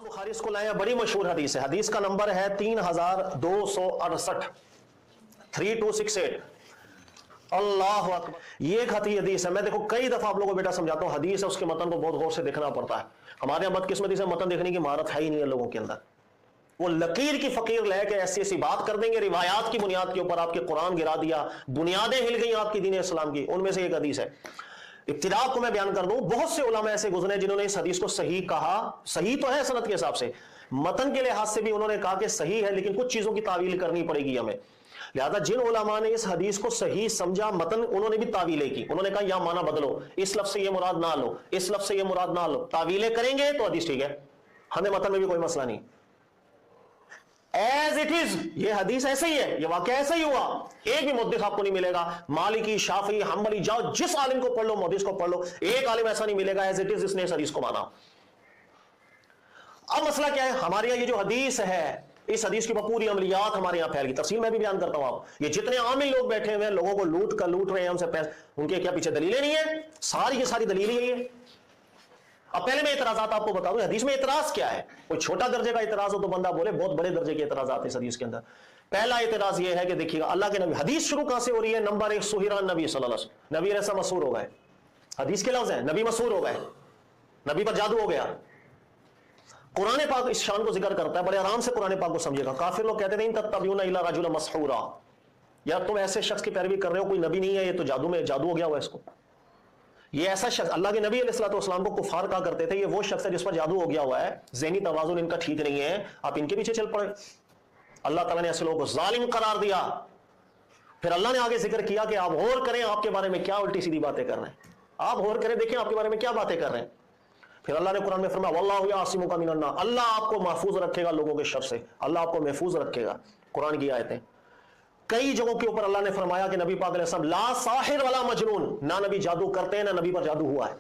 बुखारी इसको लाया, बड़ी मशहूर हदीस है। हदीस का नंबर है 3268, 3268। अल्लाह अकबर। ये एक हदीस है। मैं देखो कई दफा आप लोगों को बेटा समझाता हूं, हदीस है उसके मतन को बहुत गौर से देखना पड़ता है। हमारे यहाँ बदकिस्मती से मतन देखने की महारत है ही नहीं है लोगों के अंदर। वो लकीर की फकीर लेके ऐसी ऐसी बात कर देंगे रिवायात की बुनियाद के ऊपर, आपके कुरान गिरा दिया, बुनियादें हिल गई आपकी दीन इस्लाम की। उनमें से एक हदीस है, इब्तिदा को मैं बयान कर दूं, बहुत से उलमा ऐसे गुजरे जिन्होंने इस हदीस को सही कहा। सही तो है सनद के हिसाब से, मतन के लिहाज से भी उन्होंने कहा कि सही है, लेकिन कुछ चीजों की तावील करनी पड़ेगी हमें। लिहाजा जिन उलमा ने इस हदीस को सही समझा, मतन उन्होंने भी तावीलें की। उन्होंने कहा यहां माना बदलो, इस लफ्ज से ये मुराद ना लो, इस लफ्ज से ये मुराद ना लो। तावीलें करेंगे तो हदीस ठीक है, हमें मतन में भी कोई मसला नहीं। एज इट इज ये हदीस ऐसे ही है, ये वाकया ऐसा ही हुआ। एक भी मुद्दिस आपको नहीं मिलेगा, मालिकी, शाफी, हम्बली, जाओ जिस आलिम को पढ़ लो, मुद्दिस को पढ़ लो, एक आलिम ऐसा नहीं मिलेगा एज इट इज जिसने इस हदीस को माना। अब मसला क्या है, हमारे यहाँ ये जो हदीस है, इस हदीस की पूरी अमलियात हमारे यहाँ फैल गई। तफसील मैं भी बयान करता हूं। आप ये जितने आमिल लोग बैठे हुए हैं, लोगों को लूट रहे हैं हमसे पैसे, उनके क्या पीछे दलीलें नहीं है? सारी की सारी दलीलें ही है। अब पहले मैं इतराजात आपको बता दूं, हदीस में इतराज क्या है। कोई छोटा दर्जे का इतराज हो तो बंदा बोले, बहुत बड़े दर्जे के इतराजात इस हदीस के अंदर। पहला इतराज ये है कि देखिएगा, अल्लाह के नबी, हदीस शुरू कहां से हो रही है? नंबर 1, सुहिरान नबी सल्लल्लाहु अलैहि वसल्लम, नबी ऐसा मशहूर हो गए। हदीस के लफ्ज है, नबी मशहूर हो गए, नबी पर जादू हो गया। कुरान पाक इस शान को जिक्र करता है, बड़े आराम से कुरान पाक को समझेगा। काफिर लोग कहते नहीं तत्तबिऊना इल्ला रजुलन मसहूरा, यार तुम ऐसे शख्स की पैरवी कर रहे हो, कोई नबी नहीं है, ये तो जादू हो गया हुआ इसको। ये ऐसा शख्स, अल्लाह के नबी अलैहिस्सलाम को कुफार कहा करते थे, ये वो शख्स है जिस पर जादू हो गया हुआ है, ज़हनी तवाज़ुन इनका ठीक नहीं है, आप इनके पीछे चल पड़े। अल्लाह ताला ने ऐसे लोगों को जालिम करार दिया। फिर अल्लाह ने आगे जिक्र किया कि आप गौर करें आपके बारे में क्या उल्टी सीधी बातें कर रहे हैं, आप गौर करें, देखें आपके बारे में क्या बातें कर रहे हैं। फिर अल्लाह ने कुरान में फरमाया वल्लाहु यासिमुका मिनन्नास, अल्लाह आपको महफूज रखेगा लोगों के शर से, अल्लाह आपको महफूज रखेगा। कुरान की आयतें कई जगहों के ऊपर अल्लाह ने फरमाया कि नबी पाक अलैहिस्सलाम ला साहिर वला मजनून, ना नबी जादू करते हैं ना नबी पर जादू हुआ है,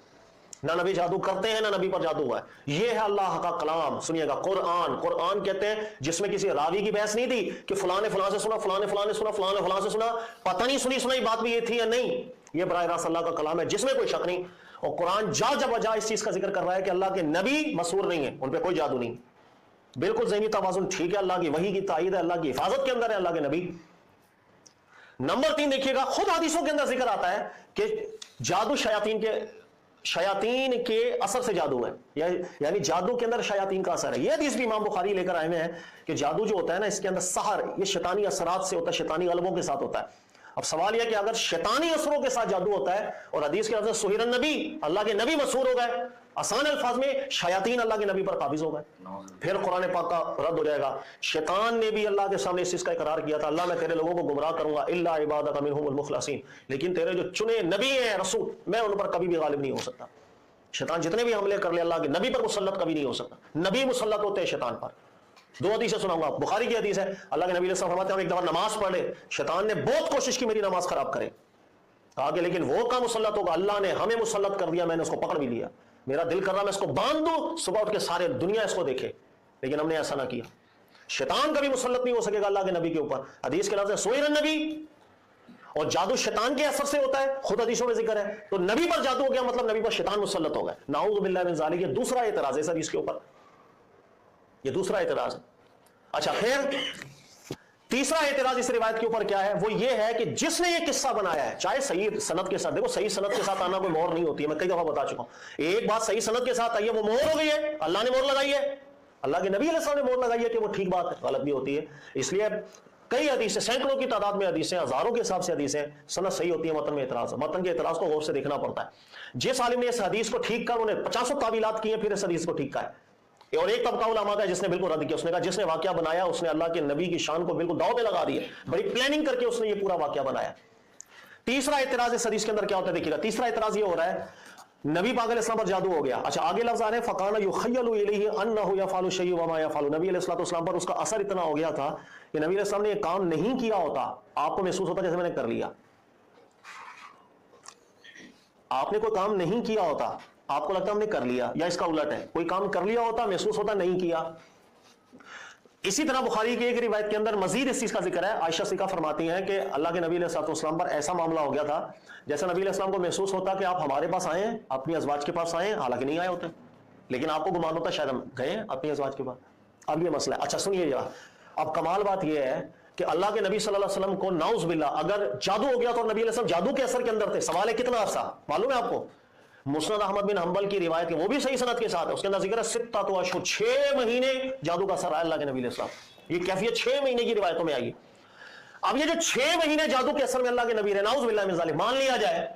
ना नबी जादू करते हैं ना नबी पर जादू हुआ है। ये है अल्लाह का कलाम। सुनिएगा, कुरान, कुरान कहते हैं जिसमें किसी रावी की बहस नहीं थी कि फलाने फलां से सुना, फलाने फलां ने सुना, फलाने फलां से सुना, पता नहीं सुनी सुनाई बात भी ये थी या नहीं। ये बराह रास्त अल्लाह का कलाम है जिसमें कोई शक नहीं। और कुरान जा इस चीज का जिक्र कर रहा है कि अल्लाह के नबी मसूर नहीं है, उन पर कोई जादू नहीं, बिल्कुल ज़हनी तवाज़ुन ठीक है, अल्लाह की वही की ताईद है, अल्लाह की हिफाजत के अंदर है अल्लाह के नबी। नंबर 3 देखिएगा, खुद हदीसों के अंदर जिक्र आता है कि जादू शयातीन के असर से जादू है, यानी जादू के अंदर शयातीन का असर है। यह हदीस भी इमाम बुखारी लेकर आए हुए हैं कि जादू जो होता है ना, इसके अंदर सहर, ये शैतानी असरात से होता है, शैतानी गलबों के साथ होता है। अब सवाल यह कि अगर शैतानी असरों के साथ जादू होता है और हदीस के अंदर सुहिरन नबी, अल्लाह के नबी मशहूर हो गए, आसान अल्फाज में शयातीन अल्लाह के नबी पर काबिज हो गए, फिर कुरान पाक का रद्द हो जाएगा। शैतान ने भी अल्लाह के सामने इस चीज का इकरार किया था, अल्लाह मैं तेरे लोगों को गुमराह करूंगा इल्ला इबादक मिनहुमुल मुखलसीन, लेकिन तेरे जो चुने नबी हैं रसूल, मैं उन पर कभी भी गालिब नहीं हो सकता। शैतान जितने भी हमले कर ले अल्लाह के नबी पर मुसल्लत कभी नहीं हो सकता, नबी मुसल्लत होते हैं शैतान पर। 2 हदीसें सुनाऊंगा, बुखारी की हदीस है, अल्लाह के नबी अलैहि सल्लम फरमाते हैं, एक दफा नमाज पढ़ ले, शैतान ने बहुत कोशिश की मेरी नमाज खराब करे आगे, लेकिन वो का मुसल्लत होगा, अल्लाह ने हमें मुसल्लत कर दिया, मैंने उसको पकड़ भी लिया, मेरा दिल कर रहा मैं इसको बांध दूं, सुबह उठ के सारे दुनिया इसको देखे, लेकिन हमने ऐसा ना किया। शैतान कभी मुसल्लत नहीं हो सकेगा अल्लाह के नबी के ऊपर। हदीस के लफ्ज़ है सुहिरन नबी, और जादू शैतान के असर से होता है, खुद हदीसों में जिक्र है। तो नबी पर जादू हो गया मतलब नबी पर शैतान मुसल्लत हो गए, नाऊज़ु बिल्लाहि मिन ज़ालिक। ये दूसरा एतराज है इस हदीस के ऊपर, ये दूसरा एतराज है। अच्छा, फिर तीसरा एतराज इस रिवायत के ऊपर क्या है, वो ये है कि जिसने ये किस्सा बनाया है, चाहे सही सनद के साथ, देखो सही सनद के साथ आना कोई मोहर नहीं होती है, मैं कई दफा बता चुका हूं। एक बात सही सनद के साथ आई है, वो मोहर हो गई है, अल्लाह ने मोहर लगाई है, अल्लाह के नबी अलैहि सल्लम ने मोहर लगाई है कि वो ठीक बात है, गलत भी होती है। इसलिए कई हदीसें, सैकड़ों की तादाद में हदीसें, हजारों के हिसाब से हदीसें, सनद सही होती है, मतन में एतराज, मतन के एतराज को गौर से देखना पड़ता है। जिस आलिम ने इस हदीस को ठीक कर, उन्हें 50 तावीलात की है, फिर इस हदीस को ठीक का है। और एक तबका उलमा का जिसने बिल्कुल रद्द किया, उसने कहा जिसने वाकया बनाया उसने अल्लाह के नबी की शान को बिल्कुल दांव पे लगा दिया, बड़ी प्लानिंग करके उसने ये पूरा वाकया बनाया। तीसरा एतराज इस हदीस के अंदर क्या होता है देखिएगा, तीसरा एतराज ये हो रहा है, नबी पाक अलैहिस्सलाम पर जादू हो गया। अच्छा, आगे लफ्ज़ आ रहे हैं फकाना युखय्यलु इलैहि अन्नहु यफअलु शैअ वमा यफअलु, नबी अलैहिस्सलाम पर उसका असर इतना हो गया था कि नबी अलैहिस्सलाम ने ये काम नहीं किया होता, आपको महसूस होता जैसे मैंने कर लिया। आपने कोई काम नहीं किया होता, आपको लगता हमने कर लिया, या इसका उलट है, कोई काम कर लिया होता महसूस होता नहीं किया। इसी तरह बुखारी की एक रिवायत के अंदर मजीद इस चीज का जिक्र है। आयशा सिद्दीक़ा फरमाती हैं कि अल्लाह के नबी अलैहिस्सलाम पर ऐसा मामला हो गया था जैसे नबी अलैहिस्सलाम को महसूस होता कि आप हमारे पास आए, अपनी अज़वाज के पास आए, हालांकि नहीं आए होते, لیکن آپ کو گمان ہوتا شاید ہم گئے اپنی ازواج کے بعد. اب یہ مسئلہ ہے. اچھا سنیے ذرا, اب کمال بات یہ ہے کہ اللہ کے نبی صلی اللہ علیہ وسلم کو نعوذ باللہ اگر جادو ہو گیا تو نبی علیہ السلام جادو کے اثر کے اندر تھے. سوال ہے کتنا عرصہ, معلوم ہے آپ کو؟ مسند احمد بن حنبل کی روایت ہے, وہ بھی صحیح سند کے ساتھ ہے, اس کے اندر ذکر ہے 6 اشہر, 6 مہینے جادو کا اثر آیا اللہ کے نبی علیہ السلام. یہ کیفیت 6 مہینے کی روایتوں میں آئی. اب یہ جو 6 مہینے جادو کے اثر میں اللہ کے نبی رہے, نعوذ باللہ من ذالک, مان لیا جائے,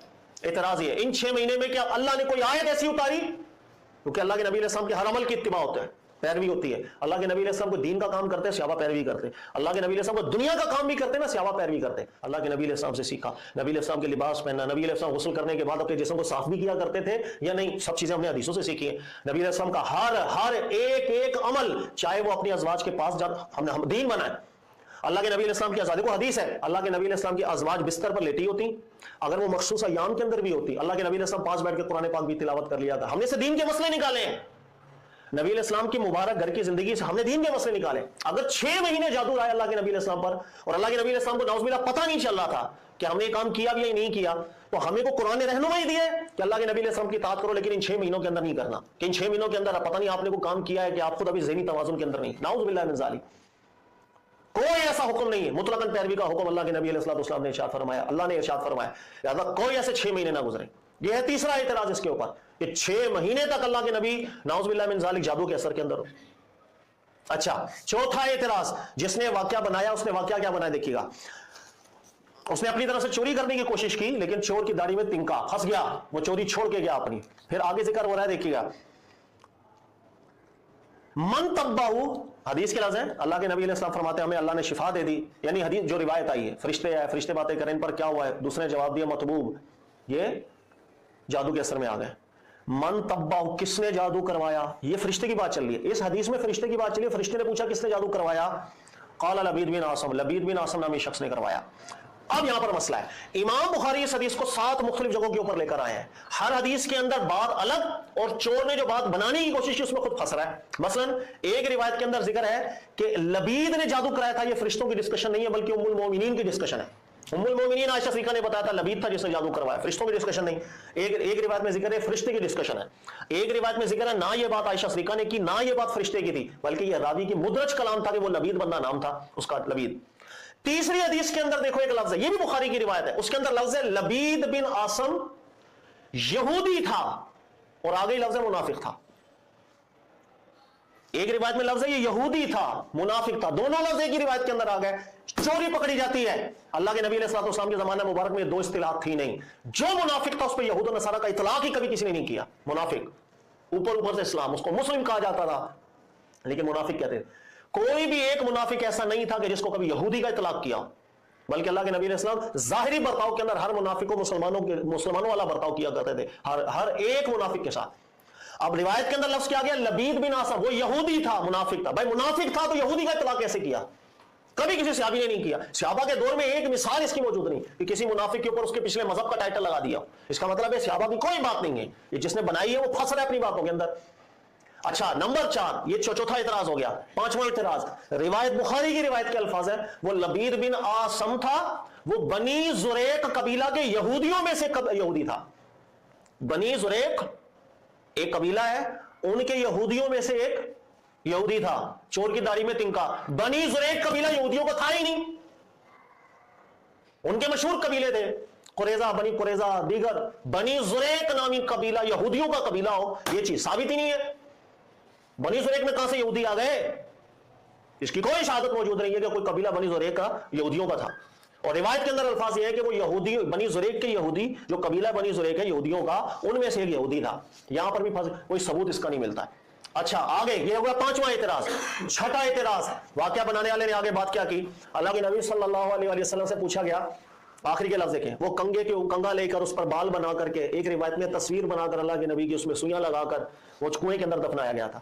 اعتراض یہ ان 6 مہینے میں کیا اللہ نے کوئی آیت ایسی اتاری؟ کیونکہ اللہ کے نبی علیہ السلام کے ہر عمل کی اتباع ہوتا ہے, پیروی ہوتی ہے. اللہ کے نبی علیہ السلام کو دین کا کام کرتے صحابہ پیروی کرتے. اللہ کے نبی علیہ السلام کو دنیا کا کام بھی کرتے نا, صحابہ پیروی کرتے. اللہ کے نبی علیہ السلام سے سیکھا, نبی علیہ السلام کے لباس پہننا, نبی علیہ السلام غسل کرنے کے بعد اپنے جسم کو صاف بھی کیا کرتے تھے یا نہیں, سب چیزیں ہم نے حدیثوں سے سیکھی ہیں. نبی علیہ السلام کا ہر ایک عمل, چاہے وہ اپنی ازواج کے پاس ہم دین بنا ہے. اللہ کے نبی علیہ السلام کی آزادی کو حدیث ہے, اللہ کے نبی علیہ السلام کی ازواج بستر پر لیٹی ہوتی, اگر وہ مخصوص ایام کے اندر بھی ہوتی, اللہ کے نبی علیہ السلام پاس بیٹھ کے قرآن پاک بھی تلاوت کر لیا تھا. ہم نے سے دین کے مسئلے نکالے ہیں, نبی علیہ السلام کی مبارک گھر کی زندگی سے ہم نے دین کے مسئلے نکالے. اگر 6 مہینے جادو آیا اللہ کے نبی علیہ السلام پر, اور اللہ کے نبی علیہ السلام کو نعوذ باللہ پتہ نہیں چل رہا تھا کہ ہم نے یہ کام کیا بھی یا نہیں کیا, تو ہمیں کو قرآن نے رہنمائی دی ہے کہ اللہ کے نبی علیہ السلام کی اطاعت کرو, لیکن ان 6 مہینوں کے اندر نہیں کرنا, کہ ان 6 مہینوں کے اندر پتہ نہیں آپ نے کوئی کام کیا ہے کہ آپ خود ابھی ذہنی توازن کے اندر نہیں. نعوذ باللہ من ذالک, کوئی ایسا حکم نہیں ہے. مطلقاً پیروی کا حکم اللہ کے نبی علیہ السلام نے ارشاد فرمایا, اللہ نے ارشاد فرمایا, لہذا کوئی ایسے 6 مہینے نہ گزرے. یہ ہے تیسرا اعتراض اس کے اوپر کہ 6 مہینے تک اللہ کے نبی نعوذ باللہ من ذالک جادو کے اثر کے اندر ہو. اچھا, چوتھا اعتراض, جس نے واقعہ بنایا اس نے واقعہ کیا بنایا دیکھیے گا. اس نے اپنی طرف سے چوری کرنے کی کوشش کی, لیکن چور کی داڑھی میں تنکا پھنس گیا, وہ چوری چھوڑ کے گیا اپنی. پھر آگے ذکر ہو رہا ہے دیکھیے گا, من تباہو, حدیث کے لفظ ہیں, اللہ کے نبی علیہ السلام فرماتے ہیں ہمیں اللہ نے شفا دے دی, یعنی حدیث جو روایت آئی ہے, فرشتے آئے, فرشتے باتیں کریں, ان پر کیا ہوا ہے؟ دوسرے نے جواب دیا مطبوب, یہ جادو کے اثر میں آ گئے. من تباہو, کس نے جادو کروایا؟ یہ فرشتے کی بات چل رہی ہے, اس حدیث میں فرشتے کی بات چلی ہے. فرشتے نے پوچھا کس نے جادو کروایا؟ قال لبید بن عاصم, لبید بن عاصم نامی شخص نے کروایا. اب یہاں پر مسئلہ ہے, امام بخاری اس حدیث کو 7 مختلف جگہوں کے اوپر لے کر آئے ہیں, ہر حدیث کے اندر بات الگ, اور چور نے جو بات بنانے کی کوشش کی اس میں خود پھنس رہا ہے. مثلا ایک روایت کے اندر ذکر ہے کہ لبید نے جادو کرایا تھا. یہ فرشتوں کی ڈسکشن نہیں ہے بلکہ ام المومنین کی ڈسکشن ہے. ام المومنین عائشہ صدیقہ نے بتایا تھا لبید تھا جس نے جادو کروایا, فرشتوں کی ڈسکشن نہیں. ایک روایت میں ذکر ہے فرشتے کی ڈسکشن ہے, ایک روایت میں ذکر ہے نہ یہ بات عائشہ صدیقہ نے کی نہ یہ بات فرشتے کی تھی, بلکہ یہ راوی کی مدرج کلام تھا کہ وہ لبید بندہ نام تھا اس کا, لبید. تیسری حدیث کے اندر دیکھو ایک لفظ ہے, یہ بھی بخاری کی روایت ہے, اس کے اندر لفظ ہے لبید بن عاصم یہودی تھا, اور آگے لفظ ہے منافق تھا. ایک روایت میں لفظ ہے یہ یہودی تھا, منافق تھا, دونوں لفظ ایک ہی روایت کے اندر آ گئے. چوری پکڑی جاتی ہے. اللہ کے نبی علیہ السلام کے زمانہ مبارک میں 2 اصطلاحات تھی نہیں. جو منافق تھا اس پہ یہود و نصارہ کا اطلاق ہی کبھی کسی نے نہیں کیا. منافق اوپر سے اسلام, اس کو مسلم کہا جاتا تھا لیکن منافق کہتے تھے. کوئی بھی ایک منافق ایسا نہیں تھا کہ جس کو کبھی یہودی کا اطلاق کیا, بلکہ اللہ کے نبی علیہ السلام ظاہری برتاؤ کے اندر ہر منافق کو مسلمانوں والا برتاؤ کیا کرتے تھے, ہر ایک منافق کے ساتھ. اب روایت کے اندر لفظ کیا گیا لبید بن عاصم, وہ یہودی تھا, منافق تھا. بھائی منافق تھا تو یہودی کا اطلاق کیسے کیا؟ کبھی کسی صحابی نے نہیں کیا. صحابہ کے دور میں ایک مثال اس کی موجود نہیں کہ کسی منافق کے اوپر اس کے پچھلے مذہب کا ٹائٹل لگا دیا. اس کا مطلب ہے صحابہ کی کوئی بات نہیں ہے, یہ جس نے بنائی ہے وہ پھنس رہا ہے اپنی باتوں کے اندر. اچھا نمبر 4, یہ چوتھا اعتراض ہو گیا. 5واں اعتراض, روایت بخاری کی روایت کے الفاظ ہے وہ لبید بن عاصم تھا, وہ بنی زریق قبیلہ کے یہودیوں میں سے یہودی تھا. بنی زریق ایک قبیلہ ہے, ان کے یہودیوں میں سے ایک یہودی تھا. چور کی داڑھی میں تنکا, بنی زریق قبیلہ یہودیوں کا تھا ہی نہیں. ان کے مشہور قبیلے تھے قریظہ, بنی قریظہ, دیگر. بنی زریق نامی قبیلہ یہودیوں کا قبیلہ ہو, یہ چیز ثابت ہی نہیں ہے. بنی زریق میں کہاں سے یہودی آ گئے؟ اس کی کوئی شہادت موجود نہیں ہے کہ کوئی قبیلہ بنی زریق کا یہودیوں کا تھا. اور روایت کے اندر الفاظ یہ ہے کہ وہ یہودی, بنی زریق کے یہودی, جو قبیلہ بنی زریق ہے یہودیوں کا, ان میں سے ایک یہودی تھا. یہاں پر بھی کوئی ثبوت اس کا نہیں ملتا ہے. اچھا آگے یہ ہوگا 5واں اعتراض. 6واں اعتراض, واقعہ بنانے والے نے آگے بات کیا کی, اللہ کے نبی صلی اللہ علیہ وسلم سے پوچھا گیا, آخری کے لفظ دیکھیں, وہ کنگا لے کر اس پر بال بنا کر کے, ایک روایت میں تصویر بنا کر اللہ کے نبی کی اس میں سوئیاں لگا کر وہ کنویں کے اندر دفنایا گیا تھا.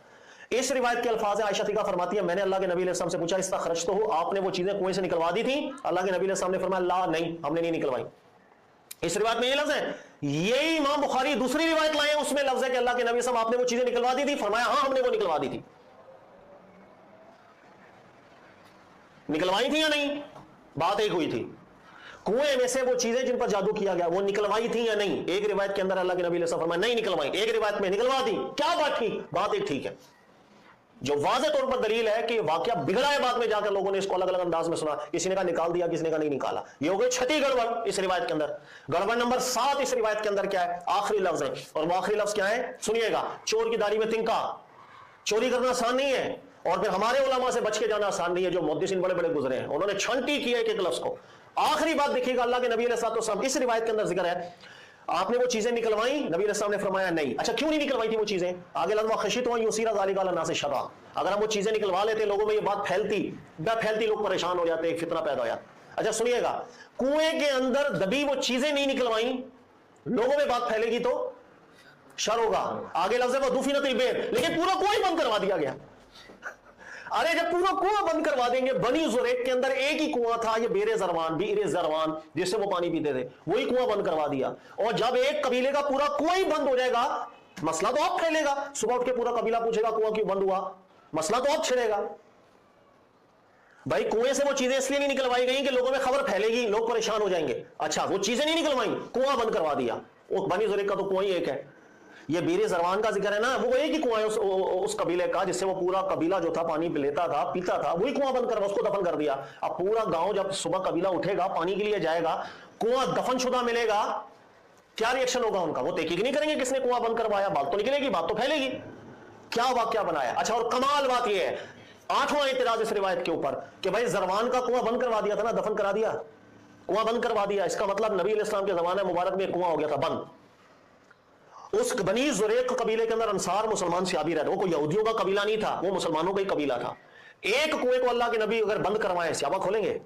اس روایت کے الفاظ ہیں, عائشہ صدیقہ فرماتی ہے میں نے اللہ کے نبی علیہ السلام سے پوچھا استخرجتہ, آپ نے وہ چیزیں کنویں سے نکلوا دی تھی؟ اللہ کے نبی علیہ السلام نے فرمایا لا, نہیں ہم نے نہیں نکلوائی. اس روایت میں یہ لفظ ہے, یہی امام بخاری دوسری روایت لائے, اس میں لفظ ہے کہ اللہ کے نبی صلی اللہ علیہ وسلم آپ نے وہ چیزیں نکلوا دی تھی؟ فرمایا ہاں ہم نے وہ نکلوا دی تھی. نکلوائی تھی یا نہیں؟ بات ایک ہوئی تھی. कुएं में से वो चीजें जिन पर जादू किया गया वो निकलवाई थी या नहीं? एक रिवायत के अंदर अल्लाह के नबी ने फरमाया नहीं निकलवाई, एक रिवायत में निकलवा दी। क्या बात ठीक? बात एक ठीक है, जो वाज़े तौर पर दलील है कि वाकया बिगड़ा है, बाद में जाकर लोगों ने इसको अलग अलग अंदाज में सुना, किसी ने कहा निकाल दिया, किसी ने कहा नहीं निकाला। ये हो गई छठी गड़बड़ इस रिवायत के अंदर। गड़बड़ नंबर 7 इस रिवायत के अंदर क्या है? आखिरी लफ्ज है, और वो आखिरी लफ्ज क्या है सुनिएगा, चोर की दाढ़ी में तिनका। चोरी करना आसान नहीं है, और फिर हमारे उलमा से बच के जाना आसान नहीं है, जो मुहद्दिसीन बड़े बड़े गुजरे हैं, उन्होंने छंटी की है एक एक लफ्ज को। आखिरी बात देखिएगा, अल्लाह के नबी अलैहिस्सलाम इस रिवायत के अंदर जिक्र है, आपने वो चीजें निकलवाई? नबी अलैहिस्सलाम ने फरमाया नहीं। अच्छा क्यों नहीं निकलवाई थी वो चीजें? आगे लफ्ज़ खशीत हुआ यूसीरा ज़ालिका अला नास शरा, अगर हम वो चीजें निकलवा लेते लोगों में ये बात फैलती लोग परेशान हो जाते, एक फितना पैदा हो जाता। अच्छा सुनिएगा, कुएं के अंदर दबी वो चीजें नहीं निकलवाई, लोगों में बात फैलेगी तो शर होगा। आगे लफ्ज़ है वदुफिनतिल बि'r, लेकिन पूरा कुआं ही बंद करवा दिया गया। अरे जब पूरा कुआं बंद करवा देंगे, बनी ज़ुरैक के अंदर एक ही कुआं था, ये बीर ज़रवान, जिससे वो पानी पीते थे, वही कुआं बंद करवा दिया। और जब एक कबीले का पूरा कुआं ही बंद हो जाएगा, मसला तो अब फैलेगा, सुबह उठ के पूरा कबीला पूछेगा कुआं क्यों बंद हुआ, मसला तो अब छिड़ेगा। भाई कुएं से वो चीजें इसलिए नहीं निकलवाई गई कि लोगों में खबर फैलेगी, लोग परेशान हो जाएंगे। अच्छा वो चीजें नहीं निकलवाई, कुआं बंद करवा दिया। वो बनी ज़ुरैक का तो कुआं ही एक है, ये बीर ज़रवान का जिक्र है ना, वो एक ही कुआं है उस कबीले का, जिससे वो पूरा कबीला जो था पानी लेता था पीता था, वही कुआं बंद कर उसको दफन कर दिया। अब पूरा गांव जब सुबह कबीला उठेगा पानी के लिए जाएगा, कुआं दफन शुदा मिलेगा, क्या रिएक्शन होगा उनका? वो तहकीक नहीं करेंगे किसने कुआं बंद करवाया, बात तो निकलेगी, बात तो फैलेगी, क्या वाकया बनाया। अच्छा और कमाल बात यह है, 8वां इतराज इस रिवायत के ऊपर कि भाई ज़रवान का कुआं बंद करवा दिया था ना, दफन करा दिया, कुआं बंद करवा दिया, इसका मतलब नबी अलैहि सलाम के जमाने मुबारक में कुआं हो गया था बंद। उस बनी ज़ुरैक कबीले के अंदर अंसार मुसलमान सहाबी रहते, वो कोई यहूदियों का कबीला नहीं था, वो मुसलमानों का ही कबीला था। एक कुएं को अल्लाह के नबी अगर बंद करवाएं, सहाबा खोलेंगे?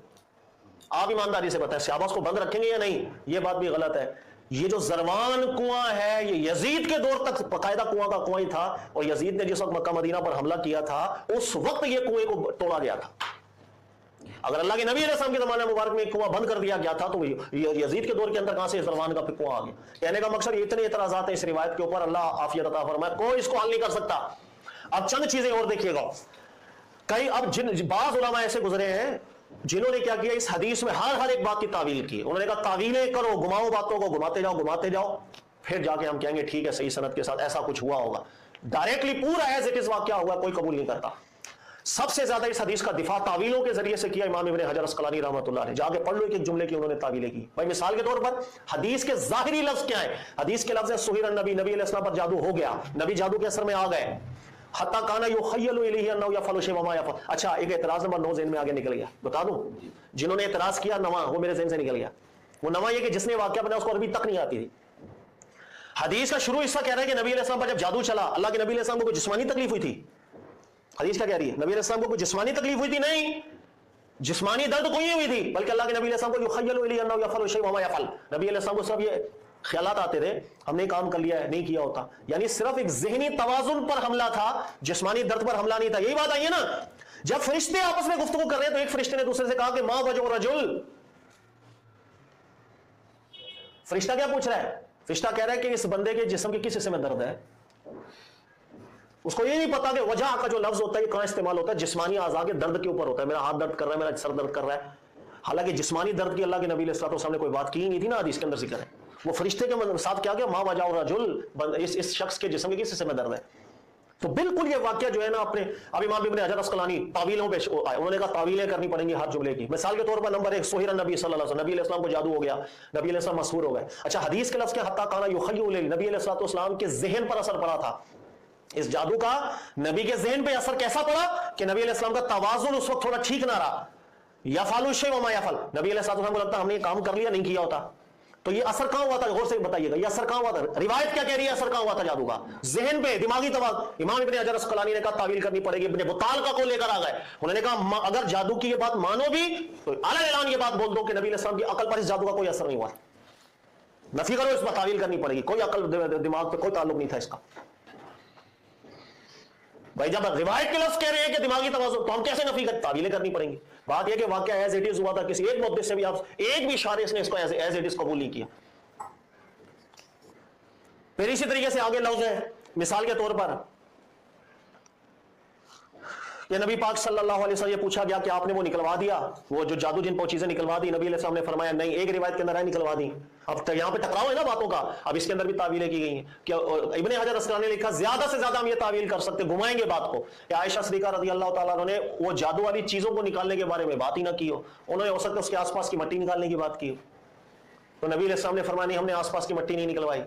आप ईमानदारी से बताएं, सहाबा उसको बंद रखेंगे या नहीं? ये बात भी गलत है। ये जो ज़रवान कुआं है, ये यजीद के दौर तक बाकायदा कुआं का कुआं ही था, और यजीद ने जिस वक्त मक्का मदीना पर हमला किया था, उस वक्त ये कुएं को तोड़ा गया था। अगर अल्लाह के नबी अलैहिस्सलाम के ज़माने मुबारक में कुआं बंद कर दिया गया था, तो यजीद के दौर के अंदर कहां से ज़रवान का कुआं आ गया? कहने का मकसद इतने इतराज़ात हैं इस रिवायत के ऊपर, अल्लाह आफियत अता फरमाए, कोई इसको हल नहीं कर सकता। अब चंद चीजें और देखिएगा, कई अब बाज़ उलमा ऐसे गुजरे हैं जिन्होंने क्या किया, इस हदीस में हर एक बात की तावील की। उन्होंने कहा तावीलें करो, घुमाओ बातों को, घुमाते जाओ, फिर जाके हम कहेंगे ठीक है सही सनद के साथ ऐसा कुछ हुआ होगा। डायरेक्टली पूरा एज इट इज वाकया हुआ कोई कबूल नहीं करता। सबसे ज्यादा इस हदीस का दिफा तावीलों के जरिए से किया इमाम इब्न हजर अस्कलानी रहमतुल्लाह अलैह। जाके पढ़ लो एक जुमले की उन्होंने तावीलें की। भाई मिसाल के तौर पर हदीस के जाहिरी लफ्ज क्या है? हदीस के लफ्ज है सुहिर नबी, नबी अलैहिस्सलाम पर जादू हो गया, नबी जादू के असर में आ गए। हत्ता काना युखय्यलु इलैहि अन्नहु यफअलु शैअन वमा यफअल। अच्छा एक एतराज नंबर 9 ज़हन में आगे निकल गया, बता दूं जिन्होंने एतराज किया नवा, वो मेरे ज़हन से निकल गया। वो नवा ये कि जिसने वाकया बनाया उसको अरबी तक नहीं आती थी। हदीस का शुरू हिस्सा कह रहा है कि नबी अलैहिस्सलाम पर जब जादू चला, अल्लाह के नबी अलैहिस्सलाम को कोई जिस्मानी तकलीफ हुई थी? हदीस क्या कह रही है? नबी अलैहिस्सलाम को कोई जिस्मानी तकलीफ हुई थी? नहीं, जिस्मानी दर्द कोई नहीं हुई थी, बल्कि अल्लाह के नबी अलैहिस्सलाम को युखय्यलु इलैहि अन्नहु यफअलु शैअन वमा यफअल, नबी अलैहिस्सलाम को सब ये ख्यालात आते थे हमने काम कर लिया है, नहीं किया होता। यानी सिर्फ एक ज़हनी तवाज़ुन पर हमला था, जिस्मानी दर्द पर हमला नहीं था। यही बात आई है ना, जब फरिश्ते आपस में गुफ्तगू कर रहे हैं तो एक फरिश्ते ने दूसरे से कहा कि मा वजह रजुल। फरिश्ता क्या पूछ रहा है? फरिश्ता कह रहा है कि इस बंदे के जिस्म के किस हिस्से में दर्द है। उसको ये नहीं पता कि वजह का जो लफ्ज होता है ये कहां इस्तेमाल होता है, जिस्मानी आज़ा के दर्द के ऊपर होता है। मेरा हाथ दर्द कर रहा है, मेरा सर दर्द कर रहा है। हालांकि जिस्मानी दर्द की अल्लाह के नबी अलैहि सल्लल्लाहु अलैहि वसल्लम ने कोई बात की ही नहीं थी ना, हदीस के अंदर जिक्र है। वो फरिश्ते के साथ क्या गया, मा वजह रजुल, इस शख्स के जिस्म के किस हिस्से में दर्द है। तो बिल्कुल ये वाकया जो है ना, अपने अब इमाम इब्न हजर अस्कलानी तावीलों पे आए, उन्होंने कहा तावीलें करनी पड़ेंगी हर जुमले की। मिसाल के तौर पर नंबर 1 सुहिर नबी सल्लल्लाहु अलैहि वसल्लम, नबी अलैहि सलाम को जादू हो गया, नबी अलैहि सलाम मशहूर हो गए। अच्छा हदीस के लफ्ज़ के हत्ता काना युखय्यलु इलैहि, नबी अलैहि सलाम के ज़हन पर असर पड़ा था। इस जादू का नबी के ज़हन पे असर कैसा पड़ा कि नबी अलैहि सलाम का तवाज़ुन उस वक्त थोड़ा ठीक ना रहा। यफअलु शैअन वमा यफअल, नबी अलैहि सलाम को लगता हमने ये काम कर लिया, नहीं किया होता। तो ये असर कहां हुआ था? गौर से बताइएगा, ये असर कहां हुआ था? रिवायत क्या कह रही है? असर कहां हुआ था जादू का? ज़हन पे, दिमागी तवाज़ुन। इमाम इब्न हजर अस्कलानी ने कहा तावील करनी पड़ेगी। इब्न बत्ताल का को लेकर आ गए, उन्होंने कहा अगर जादू की ये बात मानो भी तो आला ऐलान ये बात बोल दो कि नबी अलैहि सलाम की अकल पर इस जादू का कोई असर नहीं हुआ। नफी करो, इस पर तावील करनी पड़ेगी, कोई अकल दिमाग पे कोई ताल्लुक नहीं था इसका। भाई जब रिवायत के लफ्ज कह रहे हैं कि दिमागी तवाज़ुन, तो हम कैसे नफी कर? तावीलें करनी पड़ेंगी। बात यह कि वाकया एज इट इज हुआ था, किसी एक मुद्दे से भी आप एक भी इशारे इसने इसको एज इट इज कबूल नहीं किया। फिर इसी तरीके से आगे लफ्ज है, मिसाल के तौर पर کہ نبی پاک صلی اللہ علیہ وسلم یہ پوچھا گیا کہ آپ نے وہ نکلوا دیا، وہ جو جادو جن چیزیں نکلوا دی؟ نبی علیہ السلام نے فرمایا نہیں، ایک روایت کے اندر ہے نکلوا دی۔ اب یہاں پہ ٹکراؤ ہے نا باتوں کا، اب اس کے اندر بھی تعویلیں کی گئی ہیں کہ ابن حجر اسقلانی نے لکھا زیادہ سے زیادہ ہم یہ تعویل کر سکتے، گھمائیں گے بات کو، کہ عائشہ صدیقہ رضی اللہ تعالیٰ عنہ نے وہ جادو والی چیزوں کو نکالنے کے بارے میں بات ہی نہ کی ہو، انہوں نے ہو سکتا ہے اس کے آس پاس کی مٹی نکالنے کی بات کی ہو، تو نبی علیہ السلام نے فرمایا نہیں، ہم نے آس پاس کی مٹی نہیں نکلوائی،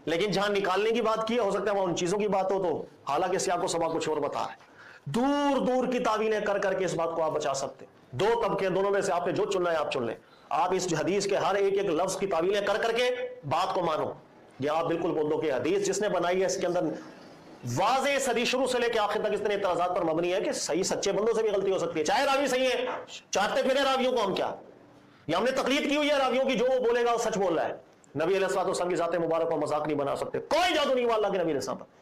لیکن جہاں نکالنے کی بات کی ہے ہو سکتا ہے وہاں ان چیزوں کی بات ہو، تو حالانکہ سیاق و سباق کچھ اور بتا رہے ہیں۔ دور دور کی تعویلیں کر کر کے اس بات کو آپ بچا سکتے، دو طبقے، دونوں میں سے آپ نے جو چننا ہے آپ چن لیں، آپ اس حدیث کے ہر ایک ایک لفظ کی تعویلیں کر کر کے بات کو مانو، یا آپ بالکل بول دو کہ حدیث جس نے بنائی ہے اس کے اندر واضح اس حدیث شروع سے لے کے آخر تک اس طرح اعتراضات پر مبنی ہے کہ صحیح سچے بندوں سے بھی غلطی ہو سکتی ہے، چاہے راوی صحیح ہے، چاہتے پھرے راویوں کو ہم کیا، یا ہم نے تقلید کی ہوئی ہے راویوں کی، جو وہ بولے گا وہ سچ بول رہا ہے۔ نبی علیہ الصلوۃ والسلام کی ذات مبارک کو مذاق نہیں بنا سکتے، کوئی جادو نہیں ہوا اللہ کے نبی علیہ السلام پر۔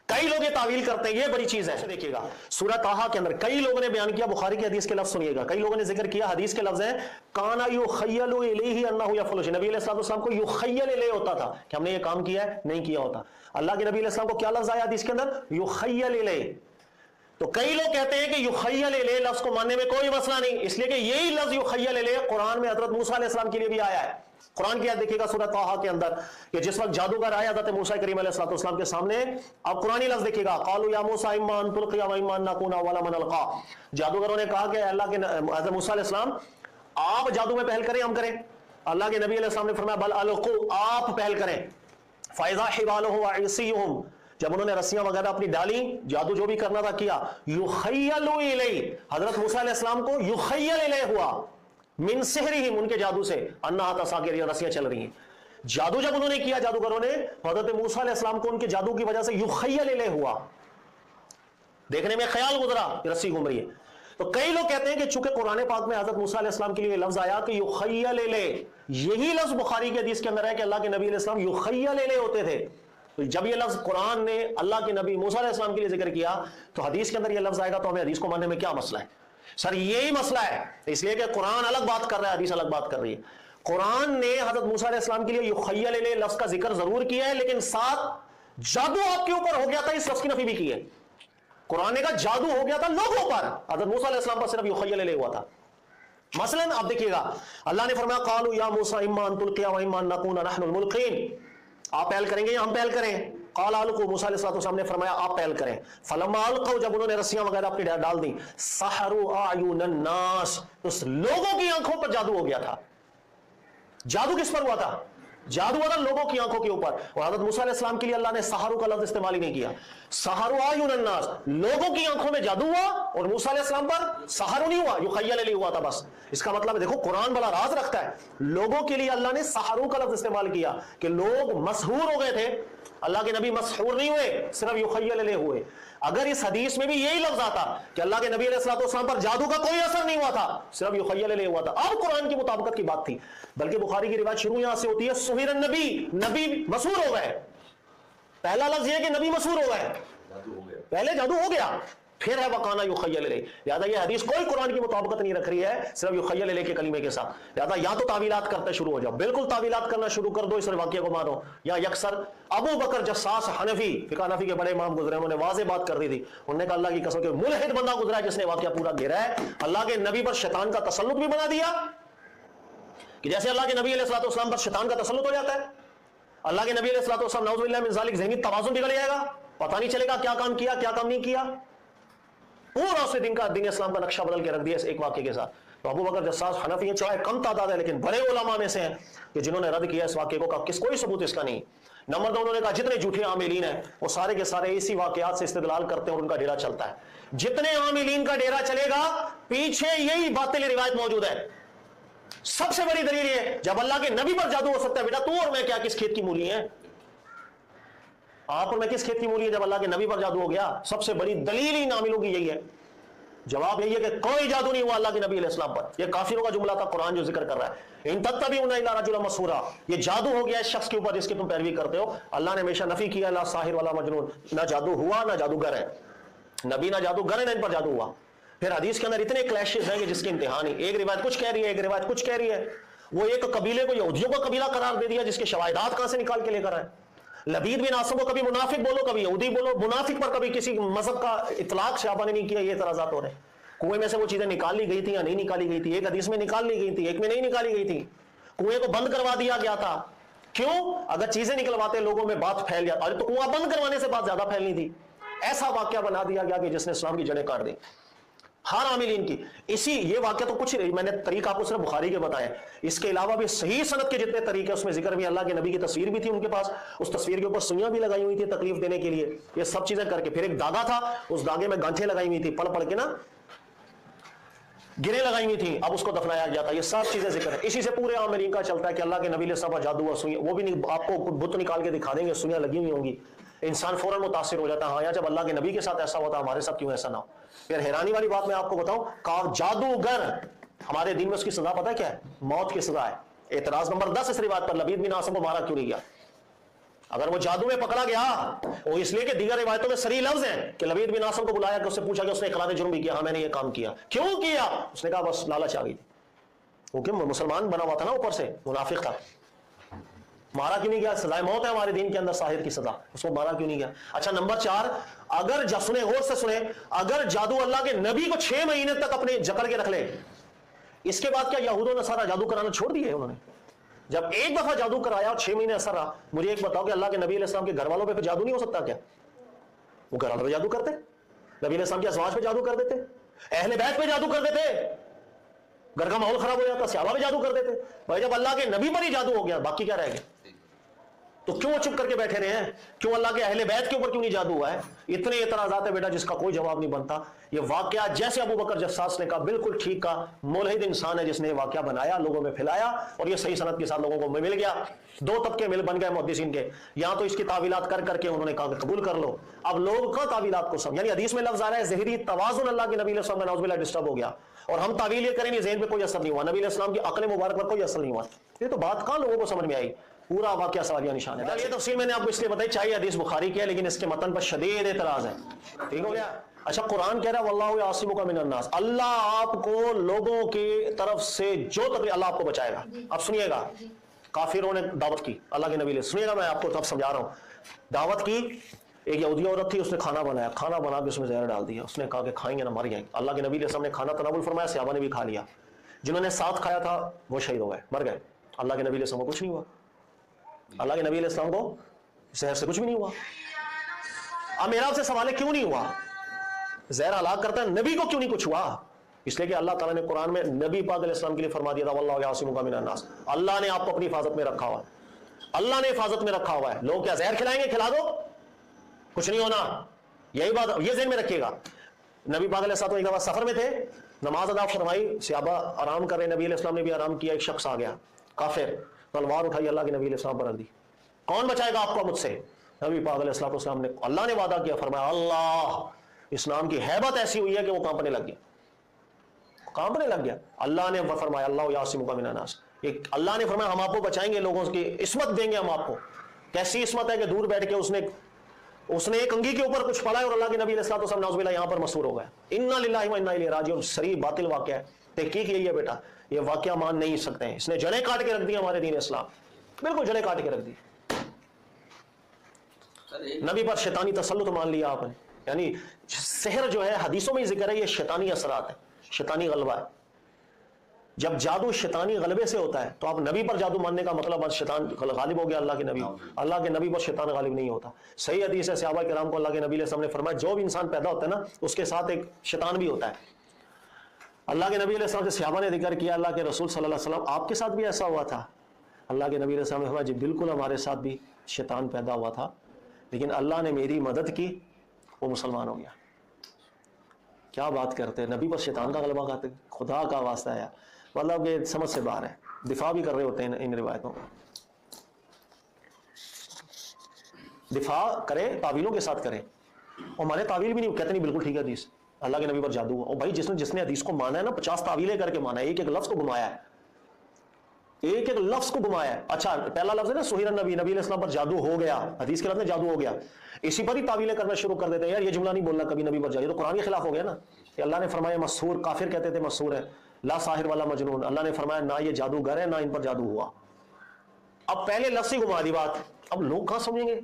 کئی لوگ یہ تعویل کرتے ہیں، یہ بڑی چیز ہے، دیکھیے گا سورہ طٰہٰ کے اندر کئی لوگوں نے بیان کیا، بخاری کی حدیث کے لفظ سنیے گا، کئی لوگوں نے ذکر کیا، حدیث کے لفظ ہیں کانا یخیل الیہ انہ یفعل شیئا، نبی علیہ الصلوۃ والسلام کو یخیل الیہ ہوتا تھا کہ ہم نے یہ کام کیا ہے، نہیں کیا ہوتا۔ اللہ کے نبی علیہ السلام کو کیا لفظ آیا حدیث کے اندر؟ یخیل الیہ۔ تو کئی لوگ کہتے ہیں کہ یخیل الیہ لفظ کو ماننے میں کوئی مسئلہ نہیں، اس لیے کہ یہی لفظ یخیل الیہ قرآن میں حضرت موسیٰ علیہ السلام کے لیے بھی آیا ہے۔ قرآن کی آیت دیکھیے گا سورہ طٰہٰ کے اندر کہ جس وقت جادوگر آیا حضرت موسیٰ کریم علیہ السلام کے سامنے، اب قرآنی لفظ دیکھیے گا قالوا یا موسیٰ اما ان تلقی و اما ان نکون اول من القی، جادوگروں نے کہا کہ اللہ کے حضرت موسیٰ علیہ السلام آپ جادو میں پہل کریں ہم کریں؟ اللہ کے نبی علیہ السلام نے فرمایا بل القوا، آپ پہل کریں۔ فاذا حبالهم وعصیهم، جب انہوں نے رسیاں وغیرہ اپنی ڈالی، جادو جو بھی کرنا تھا کیا، یخیل الیہ، حضرت موسیٰ علیہ السلام کو یخیل الیہ ہوا من سحرہم، ان کے جادو سے، انہا تساقط، رسیاں چل رہی ہیں۔ جادو جب انہوں نے کیا جادوگروں نے، حضرت موسیٰ علیہ السلام کو ان کے جادو کی وجہ سے یخیل الیہ ہوا، دیکھنے میں خیال گزرا کہ رسی گھوم رہی ہے۔ تو کئی لوگ کہتے ہیں کہ چونکہ قرآن پاک میں حضرت موسیٰ علیہ السلام کے لیے یہ لفظ آیا کہ یخیل الیہ، یہی لفظ بخاری کی حدیث کے اندر ہے کہ اللہ کے نبی علیہ السلام یخیل الیہ ہوتے تھے، تو جب یہ لفظ قرآن نے اللہ کے نبی موسیٰ علیہ السلام کے لیے ذکر کیا تو حدیث کے اندر یہ لفظ آئے گا تو ہمیں حدیث کو ماننے میں کیا مسئلہ ہے؟ سر یہی مسئلہ ہے، اس لیے کہ قرآن الگ بات کر رہا ہے، حدیث الگ بات کر رہی ہے۔ قرآن نے حضرت موسیٰ علیہ السلام کے لیے یخیل الیہ لفظ کا ذکر ضرور کیا ہے، لیکن ساتھ جادو آپ کے اوپر ہو گیا تھا اس لفظ کی نفی بھی کی ہے۔ قرآن نے کہا جادو ہو گیا تھا لوگوں پر، حضرت موسیٰ علیہ السلام پر صرف یخیل الیہ ہوا تھا۔ مثلاً آپ دیکھیے گا اللہ نے فرمایا قالوا یا موسیٰ اما ان تلقی و اما ان نکون نحن الملقین، آپ پہل کریں گے یا ہم پہل کریں؟ قال القوا، موسیٰ علیہ السلام نے فرمایا آپ پہل کریں۔ فلما القوا، جب انہوں نے رسیاں وغیرہ اپنی ڈال دیں، سحروا اعین الناس، تو لوگوں کی آنکھوں پر جادو ہو گیا تھا۔ جادو کس پر ہوا تھا؟ جادو ہوا تھا لوگوں کی آنکھوں کے اوپر، اور حضرت موسیٰ علیہ السلام کے لیے اللہ نے سحروا کا لفظ استعمال ہی نہیں کیا۔ سحروا اعین الناس، لوگوں کی آنکھوں میں جادو ہوا، اور موسیٰ علیہ السلام پر سحر نہیں ہوا، یخیل الیہ ہوا تھا بس۔ اس کا مطلب ہے دیکھو قرآن بڑا راز رکھتا ہے، لوگوں کے لیے اللہ نے سحروا کا لفظ استعمال کیا کہ لوگ مسحور ہو گئے تھے، اللہ کے نبی مسحور نہیں ہوئے، صرف یخیل الیہ ہوئے۔ اگر اس حدیث میں بھی یہی لفظ آتا کہ اللہ کے نبی علیہ الصلوۃ والسلام پر جادو کا کوئی اثر نہیں ہوا تھا، صرف یخیل الیہ ہوا تھا، اب قرآن کی مطابقت کی بات تھی۔ بلکہ بخاری کی روایت شروع یہاں سے ہوتی ہے سحر النبی، نبی مسحور ہو گئے، پہلا لفظ یہ ہے کہ نبی مسحور ہو گئے، پہلے جادو ہو گیا، پھر ہے وقانا یخیل الیہ۔ لہٰذا یہ حدیث کوئی قرآن کی مطابقت نہیں رکھ رہی ہے، صرف یخیل الیہ کے کلمے کے ساتھ۔ لہٰذا یا تو تعویلات کرتے شروع ہو جاؤ، بالکل تعویلات کرنا شروع کر دو، اس واقعے کو مانو، یا یکسر ابو بکر جساس حنفی، فقہ حنفی کے بڑے امام گزرے، انہوں نے واضح بات کر دی تھی، انہوں نے کہا اللہ کی قسم کہ ملحد بندہ گزرا ہے جس نے واقعہ پورا گھیرا ہے، اللہ کے نبی پر شیطان کا تسلط بھی بنا دیا، کہ جیسے اللہ کے نبی علیہ الصلوۃ والسلام پر شیطان کا تسلط ہو جاتا ہے، اللہ کے نبی علیہ الصلوۃ والسلام نعوذ باللہ من ذالک ذہنی توازن بگڑ جائے گا، پتہ نہیں چلے گا کیا کام کیا کیا کام نہیں کیا، پورا اسے دین اسلام کا نقشہ بدل کے رکھ دیا اس ایک واقعے کے ساتھ۔ تو ابو بکر جساس حنفی ہیں، چاہے کم تعداد ہے لیکن بڑے علماء میں سے ہیں کہ جنہوں نے رد کیا اس واقعے کو، کس کوئی ثبوت اس کا نہیں۔ نمبر دو، انہوں نے کہا جتنے جھوٹے عاملین ہیں وہ سارے کے سارے اسی واقعات سے استدلال کرتے ہیں اور ان کا ڈیرا چلتا ہے۔ جتنے عاملین کا ڈیرا چلے گا پیچھے یہی باطل روایت موجود ہے۔ سب سے بڑی دلیل یہ، جب اللہ کے نبی پر جادو ہو سکتا ہے، بیٹا تو اور میں کیا کس کھیت کی مولی ہیں، آپ اور میں کس کھیت کی مولی ہے جب اللہ کے نبی پر جادو ہو گیا؟ سب سے بڑی دلیل ہی عاملوں کی یہی ہے۔ جواب یہی ہے کہ کوئی جادو نہیں ہوا اللہ کے نبی علیہ السلام پر، یہ کافروں کا جملہ تھا قرآن جو ذکر کر رہا ہے، ان تتبعون الا رجلا مسحورا، یہ جادو ہو گیا اس شخص کے اوپر جس کی تم پیروی کرتے ہو۔ اللہ نے ہمیشہ نفی کیا لا ساحر ولا مجنون، نہ جادو ہوا نہ جادوگر ہے، نبی نہ جادوگر ہے نہ ان پر جادو ہوا۔ پھر حدیث کے اندر اتنے کلیشز ہیں کہ جس کی انتہا نہیں، ایک روایت کچھ کہہ رہی ہے ایک روایت کچھ کہہ رہی ہے۔ وہ ایک قبیلے کو یہودیوں کا قبیلہ قرار دے دیا جس کے شواہدات کہاں سے نکال کے لے کر آئے، लबीद बिन आसिम को कभी मुनाफिक बोलो, कभी यहूदी बोलो, मुनाफिक पर कभी किसी मजहब का इतलाक सहाबा ने नहीं किया। ये एतराजात हो रहे हैं। कुएं में से वो चीजें निकाल ली गई थी या नहीं निकाली गई थी? एक हदीस में निकाल ली गई थी, एक में नहीं निकाली गई थी। कुएं को बंद करवा दिया गया था। क्यों? अगर चीजें निकलवाते लोगों में बात फैल जाती। अरे तो कुआं बंद करवाने से बात ज्यादा फैलनी थी। ऐसा वाक्य बना दिया गया कि जिसने इस्लाम की जड़ें काट दी हर आमिलीन की। इसी ये वाक्य तो कुछ नहीं, मैंने तरीका आपको सिर्फ बुखारी के बताया। इसके अलावा भी सही सनद के जितने तरीके उसमें जिक्र भी, अल्लाह के नबी की तस्वीर भी थी उनके पास, उस तस्वीर के ऊपर सुइयां भी लगाई हुई थी तकलीफ देने के लिए। ये सब चीजें करके फिर एक धागा था, उस धागे में गांठें लगाई हुई थी, पढ़ पढ़ के ना गिरे लगाई हुई थी, अब उसको दफनाया गया था। ये सब चीजें जिक्र है। इसी से पूरे आमिलीन का चलता है कि अल्लाह के नबी पर जादू हुआ, सुइयां, वो भी नहीं, आपको बुत निकाल के दिखा देंगे, सुइयां लगी हुई होंगी, इंसान फौरन मुतासिर हो जाता है। हाँ यार, जब अल्लाह के नबी के साथ ऐसा होता है, हमारे साथ क्यों ऐसा ना हो? फिर हैरानी वाली बात मैं आपको बताऊं, जादूगर हमारे दिन में उसकी सजा पता है क्या है? मौत की सजा है। एतराज नंबर 10 इस रिवायत पर, लबीद बिन आसिम को मारा क्यों नहीं गया? अगर वो जादू में पकड़ा गया, वो इसलिए कि दीगर रिवायतों में सरी लफ्ज हैं कि लबीद बिन आसिम को बुलाया कि उससे पूछा कि उसने इकरार जुर्म भी किया। हाँ मैंने ये काम किया। क्यों किया? उसने कहा बस लालच आ गई थी। वो क्यों? मुसलमान बना हुआ था ना, ऊपर से मुनाफिक था। मारा क्यों नहीं गया? सजाए मौत है हमारे दिन के अंदर, साहिर की सजा। उसको मारा क्यों नहीं गया? अच्छा नंबर 4, अगर सुने गौर से सुने, अगर जादू अल्लाह के नबी को 6 महीने तक अपने जकड़ के रख ले, इसके बाद क्या यहूद और नसारा जादू कराना छोड़ दिए उन्होंने? जब एक दफा जादू कराया और 6 महीने असर रहा, मुझे एक बताओ कि अल्लाह के नबी अलैहिस्सलाम के घर वालों पे फिर जादू नहीं हो सकता क्या? वो घर वालों पे जादू करते, नबी अलैहिस्सलाम के अज़वाज पे जादू कर देते, अहले बैत पे जादू कर देते, घर का माहौल खराब हो जाता, सहाबा पे जादू कर देते। भाई जब अल्लाह के नबी पर ही जादू हो गया, बाकी क्या रह गया? तो क्यों चुप करके बैठे रहे हैं? क्यों अल्लाह के अहले बैत के ऊपर क्यों नहीं जादू हुआ है? इतने एतराज़ात है बेटा जिसका कोई जवाब नहीं बनता। ये वाकया जैसे अबू बकर जस्सास ने कहा, बिल्कुल ठीक का, मुल्हिद इंसान है जिसने वाकया बनाया, लोगों में फैलाया और ये सही सनद के साथ लोगों को मिल गया। 2 तबके मिल बन गए मुहद्दिसीन के। यहाँ तो इसकी तावीलात कर करके उन्होंने कहा कबूल कर लो। अब लोग का तावीलात को समझ, यानी हदीस में लफ्ज आ रहा है ज़हरी तवाज़ुन अल्लाह के नबी अलैहि सल्लम का नाउज़ुबिल्लाह डिस्टर्ब हो गया और हम तावील ये करेंगे ज़हन पे कोई असर नहीं हुआ, नबी अलैहि सल्लम की अक्ल मुबारक पर कोई असर नहीं हुआ। ये तो बात कहाँ लोगों को समझ में आई? पूरा वाकया सवालिया निशान है। ये तफसील मैंने आपको इसलिए बताई, चाहिए हदीस बुखारी की है लेकिन इसके मतन पर शदीद एतराज है। ठीक हो गया? अच्छा कुरान कह रहा है वल्लाहु यासिमुका मिनन नास, अल्लाह आपको लोगों की तरफ से जो तकलीफ, अल्लाह आपको बचाएगा। अब सुनिएगा, काफिरों ने दावत की अल्लाह के नबी ने, सुनिएगा मैं आपको तब समझा रहा हूँ। दावत की, एक यहूदी औरत थी, उसने खाना बनाया, खाना बना के उसमें जहर डाल दिया। उसने कहा कि खाएंगे ना मर जाएंगे। अल्लाह के नबी ने खाना तनावुल फरमाया, सहाबा ने भी खा लिया। जिन्होंने साथ खाया था वो शहीद हो गए, मर गए। अल्लाह के नबी को कुछ नहीं हुआ। अल्लाह के नबी अलैहिस्सलाम को जहर से कुछ भी नहीं हुआ। अब मेरा आपसे सवाल है क्यों नहीं हुआ? जहर हलाक करता है, नबी को क्यों नहीं कुछ हुआ? इसलिए कि अल्लाह ताला ने कुरान में नबी पाक अलैहिस्सलाम के लिए फरमा दिया था वल्लाहु यासिमुका मिनन नास, अल्लाह ने आपको अपनी हिफाजत में रखा हुआ है। अल्लाह ने हिफाजत में रखा हुआ है। लोग क्या जहर खिलाएंगे? खिला दो, कुछ नहीं होना। यही बात ये ज़हन में रखिएगा। नबी पाक अलैहिस्सलाम एक दफा सफर में थे, नमाज अदा फरमाई, सहाबा आराम कर रहे, नबी अलैहिस्सलाम ने भी आराम किया। एक शख्स आ गया काफिर, तलवार उठाई, अल्लाह के नबी अलैहिस्सलाम पर रख दी। कौन बचाएगा आपको मुझसे? नबी पाक अलैहिस्सलाम ने, अल्लाह ने वादा किया, फरमाया अल्लाह, इस्लाम की हैबत ऐसी हुई है कि वो कांपने लग गया, कांपने लग गया। अल्लाह ने फरमाया अल्लाह यासिमुका मिनन नास, एक अल्लाह ने फरमाया हम आपको बचाएंगे, लोगों की इस्मत देंगे हम आपको। कैसी इस्मत है कि दूर बैठ के उसने एक अंगी के ऊपर कुछ पढ़ा है और अल्लाह के नबी अलैहिस्सलाम नाउज़ुबिल्लाह यहाँ पर मशहूर हो गया। इन्ना लिल्लाहि व इन्ना इलैहि राजिऊन, सरी बातिल वाक़या है। तहकीक यही है बेटा, ये वाक़या मान नहीं सकते हैं। इसने जड़ें काट के रख दी हमारे दीन इस्लाम, बिल्कुल जड़ें काट के रख दी। नबी पर शैतानी तसल्लुत मान लिया आपने। यानी सहर जो है हदीसों में जिक्र है, ये शैतानी असरात है, शैतानी गलबा है। जब जादू शैतानी गलबे से होता है तो आप नबी पर जादू मानने का मतलब आज शैतान गालिब हो गया अल्लाह के नबी। अल्लाह के नबी पर शैतान गालिब नहीं होता। सही हदीस है, सहाबा किराम को अल्लाह के नबी ने फरमाया जो भी इंसान पैदा होता है ना उसके साथ एक शैतान भी होता है। अल्लाह के नबी से सहाबा ने जिक्र किया अल्लाह के रसूल सल्लल्लाहु अलैहि वसल्लम आपके साथ भी ऐसा हुआ था? अल्लाह के नबी ने फरमाया जी बिल्कुल हमारे साथ भी शैतान पैदा हुआ था, लेकिन अल्लाह ने मेरी मदद की, वो मुसलमान हो गया। क्या बात करते हैं, नबी पर शैतान का गलबा खाते, खुदा का वास्ता है। मतलब कि समझ से बाहर है, दिफा भी कर रहे होते हैं इन रिवायतों का। दिफा करे, तावीलों के साथ करें, और माने तावील भी नहीं, कहते नहीं बिल्कुल ठीक है हदीस, अल्लाह के नबी पर जादू हुआ। और भाई जिसने हदीस को माना है ना 50 तावीलें करके माना है, एक एक लफ्ज को घुमाया है, एक एक लफ्ज को घुमाया है। अच्छा पहला लफ्ज है ना सुहिर नबी, नबी अलैहिस्सलाम पर जादू हो गया, हदीस के लफ्ज में जादू हो गया, इसी पर ही तावीलें करना शुरू कर देते हैं। यार ये जुमला नहीं बोलना कभी नबी पर जादू, तो कुरान के खिलाफ हो गया ना। कि अल्लाह ने फरमाया मसूर, काफिर कहते थे मसूर है, ला साहिर वाला मजनून, अल्लाह ने फरमाया ना ये जादूगर है ना इन पर जादू हुआ। अब पहले लफ्ज ही घुमा दी बात, अब लोग कहां समझेंगे?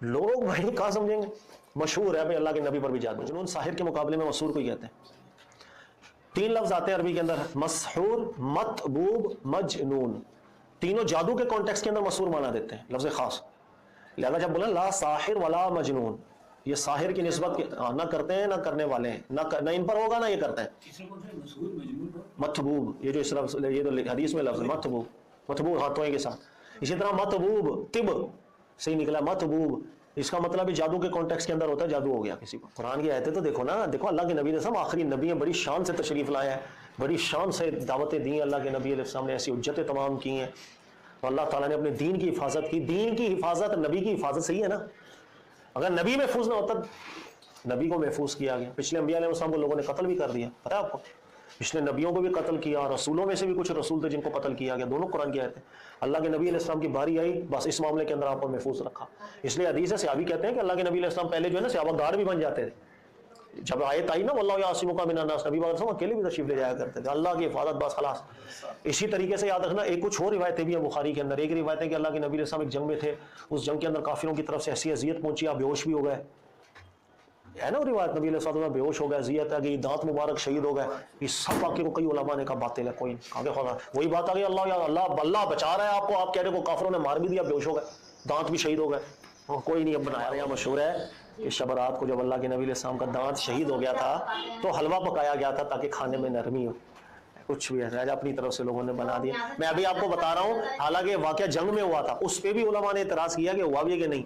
لوگ بھائی کہاں سمجھیں گے؟ مشہور ہے بھائی اللہ کے نبی پر بھی جادو، جنون ساحر کے مقابلے میں مسحور کو ہی کہتے ہیں۔ 3 لفظ آتے ہیں عربی کے اندر، مسحور، مطبوب، مجنون، تینوں جادو کے کانٹیکس کے اندر مسحور مانا دیتے ہیں، لفظ خاص۔ لہذا جب بولیں لا ساحر ولا مجنون، یہ ساحر کی نسبت نہ کرتے ہیں نہ کرنے والے ہیں، نہ ان پر ہوگا نہ یہ کرتے ہیں۔ مطبوب، یہ جو اس لفظ، یہ تو حدیث میں لفظ مطبوب، مطبوب ہاتھوں کے ساتھ۔ اسی طرح مطبوب طب صحیح نکلا، مطبوب اس کا مطلب جادو کے کانٹیکس کے اندر ہوتا ہے، جادو ہو گیا کسی کو۔ قرآن کی آیتیں تو دیکھو نا، دیکھو اللہ کے نبی علیہ السلام آخری نبی ہیں، بڑی شان سے تشریف لائے ہیں، بڑی شان سے دعوتیں دی ہیں اللہ کے نبی علیہ السلام نے، ایسی حجتیں تمام کی ہیں، تو اللہ تعالیٰ نے اپنے دین کی حفاظت کی۔ دین کی حفاظت، نبی کی حفاظت صحیح ہے نا، اگر نبی محفوظ نہ ہوتا، نبی کو محفوظ کیا گیا۔ پچھلے انبیاء علیہ السلام کو لوگوں نے قتل بھی کر دیا، پتہ ہے آپ کو، پچھلے نبیوں کو بھی قتل کیا، رسولوں میں سے بھی کچھ رسول تھے جن کو قتل کیا گیا، دونوں قرآن کی آیتیں۔ اللہ کے نبی علیہ السلام کی باری آئی، بس اس معاملے کے اندر آپ کو محفوظ رکھا۔ اس لیے حدیث ہے، صحابی کہتے ہیں کہ اللہ کے نبی علیہ السلام پہلے جو ہے نا صحابہ گارڈ بھی بن جاتے تھے، جب آیت آئی نا واللہ یعصمک من الناس، نبی علیہ السلام اکیلے بھی تشریف لے جایا کرتے تھے، اللہ کی حفاظت بس خلاص۔ اسی طریقے سے یاد رکھنا، ایک کچھ اور روایتیں بھی ہیں بخاری کے اندر۔ ایک روایت ہے کہ اللہ کے نبی علیہ السلام ایک جنگ میں تھے، اس جنگ کے اندر کافروں کی طرف سے ایسی اذیت پہنچی، آپ بے ہوش بھی ہو گئے، ہے نا وہ روایت، نبی علیہ السلام بے ہوش ہو گئے، اذیت ہے کہ دانت مبارک شہید ہو گئے۔ یہ سب واقعے کو کئی علماء نے کہا باطل ہے، کوئی آگے خدا وہی بات آ گئی، اللہ بچا رہا ہے آپ کو، آپ کہہ رہے کو کافروں نے مار بھی دیا، بے ہوش ہو گئے، دانت بھی شہید ہو گئے، کوئی نہیں اب بنایا رہا۔ مشہور ہے کہ شب رات کو جب اللہ کے نبی علیہ السلام کا دانت شہید ہو گیا تھا تو حلوہ پکایا گیا تھا تاکہ کھانے میں نرمی ہو، کچھ بھی ایسا اپنی طرف سے لوگوں نے بنا دیا۔ میں ابھی آپ کو بتا رہا ہوں، حالانکہ واقعہ جنگ میں ہوا تھا، اس پہ بھی علماء نے اعتراض کیا کہ ہوا بھی ہے کہ نہیں۔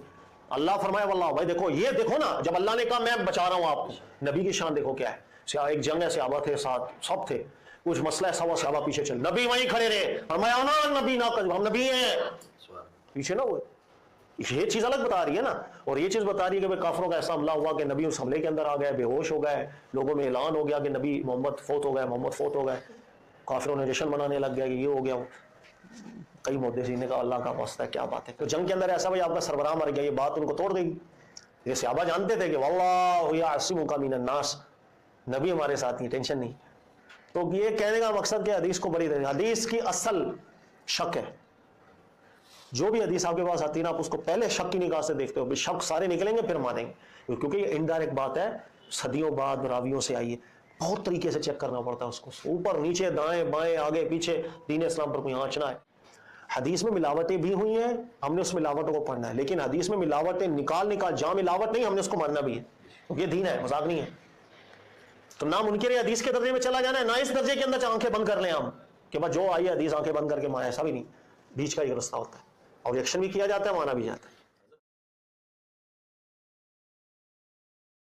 اللہ فرمایا واللہ، بھائی دیکھو، یہ دیکھو نا، جب اللہ نے کہا میں بچا رہا ہوں آپ کو، نبی کی شان دیکھو کیا ہے۔ ایک جنگ ہے، صحابہ تھے ساتھ، سب تھے، کچھ مسئلہ ایسا ہوا صحابہ پیچھے چل، نبی وہیں کھڑے رہے، فرمایا نا نبی نہ کر، ہم نبی ہیں، پیچھے نہ ہوئے۔ یہ چیز الگ بتا رہی ہے نا، اور یہ چیز بتا رہی ہے کہ بھائی کافروں کا ایسا حملہ ہوا کہ نبی اس حملے کے اندر آ گئے، بے ہوش ہو گئے، لوگوں میں اعلان ہو گیا کہ نبی محمد فوت ہو گئے، محمد فوت ہو گئے، کافروں نے جشن منانے لگ گیا کہ یہ ہو گیا۔ کئی محدثین نے کہا اللہ کا واسطہ ہے، کیا بات ہے، تو جنگ کے اندر ایسا بھائی آپ کا سربراہ مر گیا، یہ بات ان کو توڑ دے گی۔ یہ صحابہ جانتے تھے کہ واللہ یعصمک من الناس، نبی ہمارے ساتھ ہیں، ٹینشن نہیں۔ تو یہ کہنے کا مقصد کہ حدیث کو بڑی حدیث کی اصل شک ہے، جو بھی حدیث آپ کے پاس آتی ہے نا، آپ اس کو پہلے شک کی نگاہ سے دیکھتے ہو، شک سارے نکلیں گے پھر مانیں گے، کیونکہ یہ انڈائریکٹ بات ہے، صدیوں بعد راویوں سے آئی ہے، بہت طریقے سے چیک کرنا پڑتا ہے اس کو، اوپر نیچے دائیں بائیں آگے پیچھے، دین اسلام پر کوئی آنچنا ہے۔ حدیث میں ملاوٹیں بھی ہوئی ہیں، ہم نے اس ملاوٹوں کو پڑھنا ہے، لیکن حدیث میں ملاوٹیں نکال جہاں ملاوٹ نہیں، ہم نے اس کو ماننا بھی ہے، کیونکہ یہ دین ہے، مذاق نہیں ہے۔ تو نہ منکر حدیث کے درجے میں چلا جانا ہے، نہ اس درجے کے اندر آنکھیں بند کر لیں ہم کہ بس جو آئی ہے حدیث آنکھیں بند کر کے مانا، ایسا بھی نہیں، بیچ کا ایک رستہ ہوتا ہے، اور ریئیکشن بھی کیا جاتا ہے، مانا بھی جاتا ہے۔